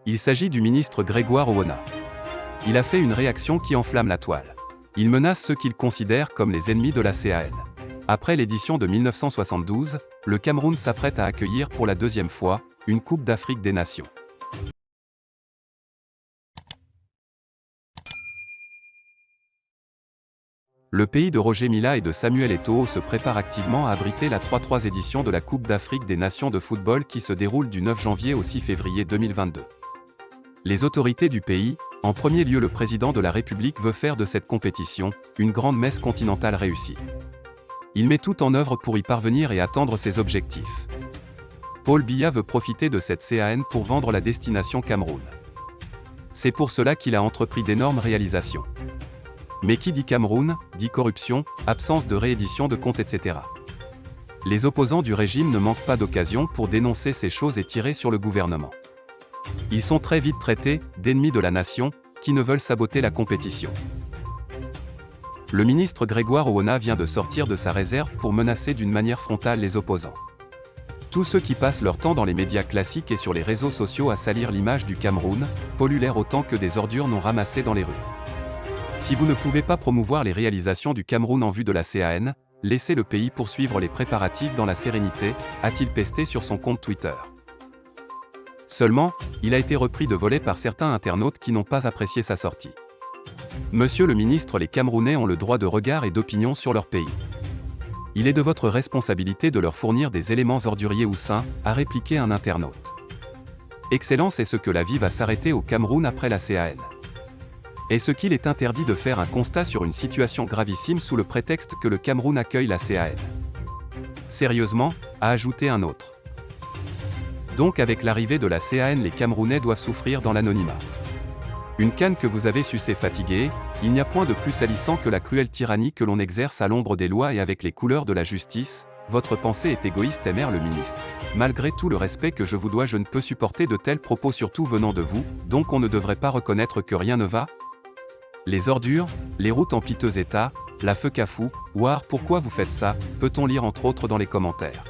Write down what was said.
Il s'agit du ministre Grégoire Owona. Il a fait une réaction qui enflamme la toile. Il menace ceux qu'il considère comme les ennemis de la CAN. Après l'édition de 1972, le Cameroun s'apprête à accueillir pour la deuxième fois une Coupe d'Afrique des Nations. Le pays de Roger Mila et de Samuel Eto'o se prépare activement à abriter la 33e édition de la Coupe d'Afrique des Nations de football qui se déroule du 9 janvier au 6 février 2022. Les autorités du pays, en premier lieu le président de la République, veut faire de cette compétition une grande messe continentale réussie. Il met tout en œuvre pour y parvenir et atteindre ses objectifs. Paul Biya veut profiter de cette CAN pour vendre la destination Cameroun. C'est pour cela qu'il a entrepris d'énormes réalisations. Mais qui dit Cameroun, dit corruption, absence de réédition de comptes, etc. Les opposants du régime ne manquent pas d'occasion pour dénoncer ces choses et tirer sur le gouvernement. Ils sont très vite traités d'ennemis de la nation, qui ne veulent saboter la compétition. Le ministre Grégoire Owona vient de sortir de sa réserve pour menacer d'une manière frontale les opposants. Tous ceux qui passent leur temps dans les médias classiques et sur les réseaux sociaux à salir l'image du Cameroun, polluent l'air autant que des ordures non ramassées dans les rues. Si vous ne pouvez pas promouvoir les réalisations du Cameroun en vue de la CAN, laissez le pays poursuivre les préparatifs dans la sérénité, a-t-il pesté sur son compte Twitter. Seulement, il a été repris de voler par certains internautes qui n'ont pas apprécié sa sortie. Monsieur le ministre, les Camerounais ont le droit de regard et d'opinion sur leur pays. Il est de votre responsabilité de leur fournir des éléments orduriers ou sains, a répliqué un internaute. Excellence, est-ce que la vie va s'arrêter au Cameroun après la CAN? Est-ce qu'il est interdit de faire un constat sur une situation gravissime sous le prétexte que le Cameroun accueille la CAN? Sérieusement, a ajouté un autre. Donc avec l'arrivée de la CAN, les Camerounais doivent souffrir dans l'anonymat. Une canne que vous avez sucée fatiguée, il n'y a point de plus salissant que la cruelle tyrannie que l'on exerce à l'ombre des lois et avec les couleurs de la justice. Votre pensée est égoïste, aimère le ministre. Malgré tout le respect que je vous dois, je ne peux supporter de tels propos, surtout venant de vous, donc on ne devrait pas reconnaître que rien ne va? Les ordures, les routes en piteux état, la feu cafou, Ouar, pourquoi vous faites ça, peut-on lire entre autres dans les commentaires.